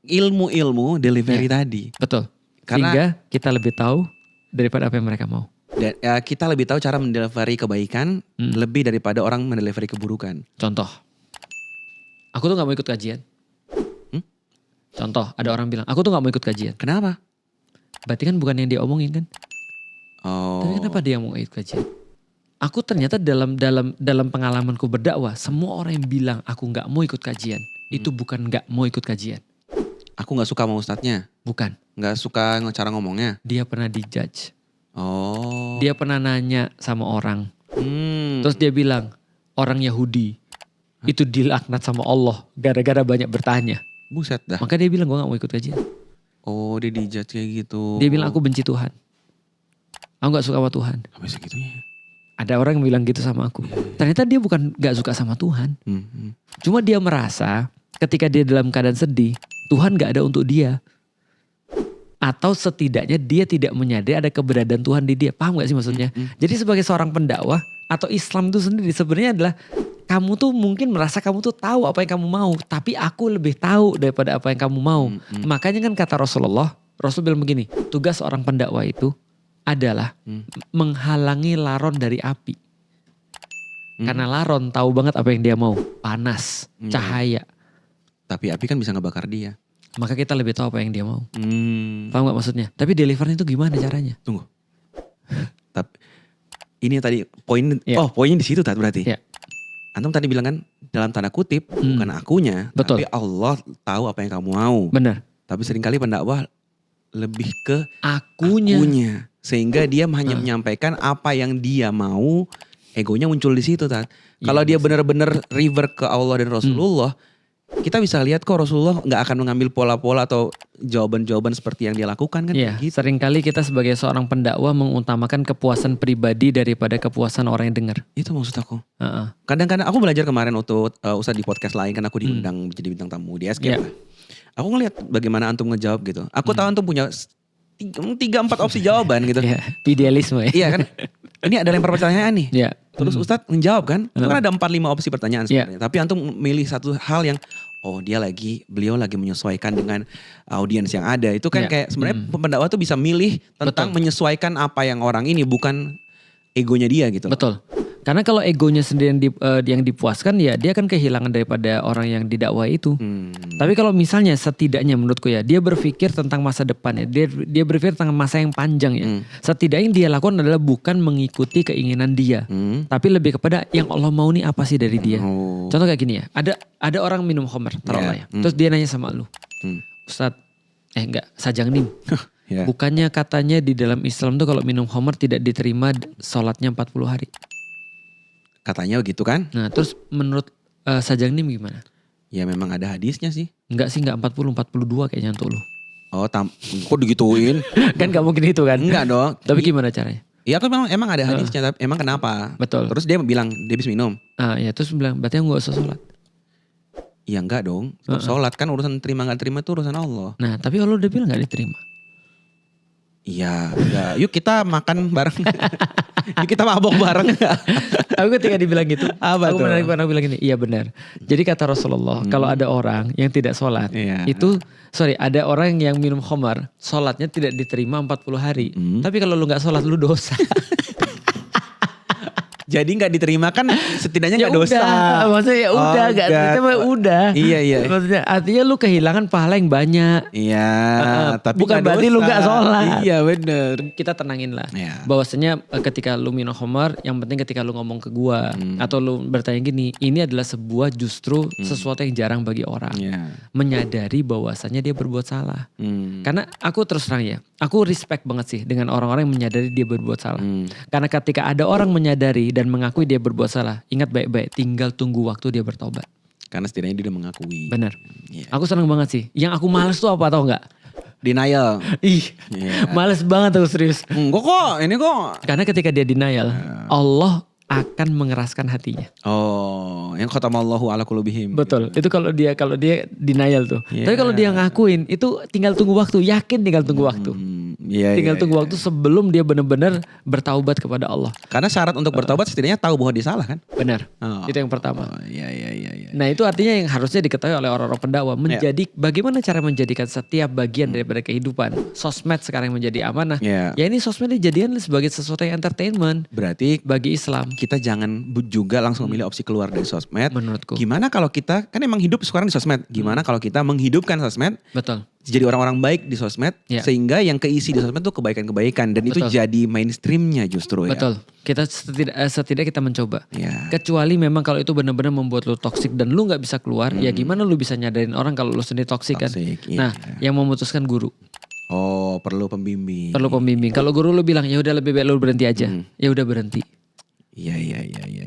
Ilmu-ilmu delivery tadi. Betul. Karena sehingga kita lebih tahu daripada apa yang mereka mau. Dan kita lebih tahu cara mendelivery kebaikan lebih daripada orang mendelivery keburukan. Contoh, aku tuh gak mau ikut kajian. Contoh, ada orang bilang, aku tuh gak mau ikut kajian. Kenapa? Berarti kan bukan yang dia omongin kan? Oh. Tapi kenapa dia mau ikut kajian? Aku ternyata dalam pengalamanku berdakwah, semua orang yang bilang aku gak mau ikut kajian, itu bukan gak mau ikut kajian. Aku gak suka sama ustadznya? Bukan. Gak suka cara ngomongnya? Dia pernah dijudge. Oh. Dia pernah nanya sama orang. Terus dia bilang, orang Yahudi itu dilaknat sama Allah gara-gara banyak bertanya. Buset dah. Maka dia bilang gue gak mau ikut kajian. Oh, dia dijudge kayak gitu. Dia bilang aku benci Tuhan. Aku gak suka sama Tuhan. Sampai segitunya. Ada orang yang bilang gitu sama aku. Ternyata dia bukan gak suka sama Tuhan. Cuma dia merasa ketika dia dalam keadaan sedih, Tuhan gak ada untuk dia. Atau setidaknya dia tidak menyadari ada keberadaan Tuhan di dia. Paham gak sih maksudnya? Jadi sebagai seorang pendakwah atau Islam itu sendiri sebenarnya adalah kamu tuh mungkin merasa kamu tuh tahu apa yang kamu mau. Tapi aku lebih tahu daripada apa yang kamu mau. Makanya kan kata Rasulullah Rasul bilang begini, tugas seorang pendakwah itu adalah menghalangi laron dari api. Karena laron tahu banget apa yang dia mau, panas, cahaya. Tapi api kan bisa ngebakar dia. Maka kita lebih tahu apa yang dia mau. Paham gak maksudnya? Tapi delivernya itu gimana caranya? Tunggu. Tapi ini yang tadi poinnya di situ berarti. Iya. Antum tadi bilang kan dalam tanda kutip bukan akunya, Betul. tapi Allah tahu apa yang kamu mau. Benar. Tapi seringkali pendakwah lebih ke Akunya. sehingga dia hanya menyampaikan apa yang dia mau, egonya muncul di situ Kalau dia benar-benar revert ke Allah dan Rasulullah, kita bisa lihat kok Rasulullah nggak akan mengambil pola-pola atau jawaban-jawaban seperti yang dia lakukan kan. Iya, gitu. seringkali kita sebagai seorang pendakwah mengutamakan kepuasan pribadi daripada kepuasan orang yang dengar. Itu maksud aku. Heeh. Kadang-kadang aku belajar kemarin waktu Ustadz di podcast lain kan aku diundang jadi bintang tamu di Escape lah. Aku ngeliat bagaimana antum ngejawab gitu. Aku tahu antum punya 3-4 opsi jawaban gitu. Iya, idealisme ya. Iya kan. Ini ada lempar pertanyaan nih. Iya. Terus Ustadz menjawab kan. Itu kan ada 4-5 opsi pertanyaan sebenarnya. Tapi antum milih satu hal yang beliau lagi menyesuaikan dengan audiens yang ada. Itu kan kayak sebenarnya pendakwah tuh bisa milih tentang menyesuaikan apa yang orang ini, bukan egonya dia gitu. Betul. Karena kalau egonya sendiri yang dipuaskan, ya dia akan kehilangan daripada orang yang didakwah itu. Tapi kalau misalnya setidaknya menurutku ya, dia berpikir tentang masa depan ya. Dia berpikir tentang masa yang panjang ya. Setidaknya yang dia lakukan adalah bukan mengikuti keinginan dia. Tapi lebih kepada yang Allah mau nih apa sih dari dia. Contoh kayak gini ya. Ada orang minum khamr, taruhlah ya. Terus dia nanya sama lu. Ustadz, Sajang Nim. Bukannya katanya di dalam Islam tuh kalau minum khamr tidak diterima sholatnya 40 hari. Katanya gitu kan. Nah terus menurut Sajang Nim gimana? Ya memang ada hadisnya sih. Enggak 40, 42 kayaknya untuk lu. Oh kok digituin? Kan gak mungkin itu kan? Enggak dong. Tapi gimana caranya? Iya aku emang ada hadisnya, tapi emang kenapa? Betul. Terus dia bilang dia bisa minum. Ya terus bilang berarti gak usah sholat. Iya enggak dong. Sholat kan urusan terima gak terima itu urusan Allah. Nah tapi Allah udah bilang gak diterima. Iya, yuk kita makan bareng. Yuk kita mabok bareng. Aku ketika dibilang gitu, Apa aku tuh? pernah bilang gini, iya benar. Jadi kata Rasulullah, kalau ada orang yang tidak sholat, ada orang yang minum khamar, sholatnya tidak diterima 40 hari. Tapi kalau lu gak sholat, lu dosa. Jadi gak diterima kan setidaknya gak dosa. Maksudnya ya udah, gak diterima udah. Iya. Maksudnya artinya lu kehilangan pahala yang banyak. Iya, tapi bukan gak berarti dosa. lu gak sholat. Iya bener. Kita tenangin lah. Iya. Bahwasanya ketika lu minum khamar, yang penting ketika lu ngomong ke gua atau lu bertanya gini, ini adalah sebuah justru sesuatu yang jarang bagi orang. Menyadari bahwasanya dia berbuat salah. Karena aku terus terang ya, aku respect banget sih dengan orang-orang yang menyadari dia berbuat salah. Karena ketika ada orang menyadari dan mengakui dia berbuat salah, ingat baik-baik, tinggal tunggu waktu dia bertobat. Karena setidaknya dia udah mengakui. Benar. Aku senang banget sih. Yang aku males tuh apa tau gak? Denial. Males banget tuh serius. Enggak kok, ini kok. Karena ketika dia denial, Allah akan mengeraskan hatinya. Oh, yang khatamallahu ala qulubihim. Betul. Itu kalau dia denial tuh. Tapi kalau dia ngakuin, itu tinggal tunggu waktu. Yakin tinggal tunggu waktu. Tinggal tunggu waktu sebelum dia benar-benar bertaubat kepada Allah. Karena syarat untuk bertaubat setidaknya tahu bahwa dia salah kan? Benar. Itu yang pertama. Iya. Nah itu artinya yang harusnya diketahui oleh orang-orang pendakwah. Bagaimana cara menjadikan setiap bagian daripada kehidupan. Sosmed sekarang menjadi amanah. Ya ini sosmed dijadikan sebagai sesuatu yang entertainment. Berarti bagi Islam. Kita jangan juga langsung memilih opsi keluar dari sosmed. Menurutku. Gimana kalau kita, kan emang hidup sekarang di sosmed. Gimana kalau kita menghidupkan sosmed. Betul. Jadi orang-orang baik di sosmed. Sehingga yang keisi di sosmed itu kebaikan-kebaikan. Dan itu jadi mainstreamnya justru ya. Betul. Kita setidaknya kita mencoba. Kecuali memang kalau itu benar-benar membuat lu toksik dan lu gak bisa keluar. Ya gimana lu bisa nyadarin orang kalau lu sendiri toksik kan. Nah yang memutuskan guru. Oh perlu pembimbing. Perlu pembimbing. Kalau guru lu bilang ya udah lebih baik lu berhenti aja. Ya udah berhenti. Iya.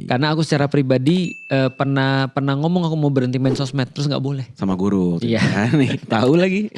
Karena aku secara pribadi pernah ngomong aku mau berhenti main sosmed terus nggak boleh. Sama guru. Iya. Nih tahu lagi.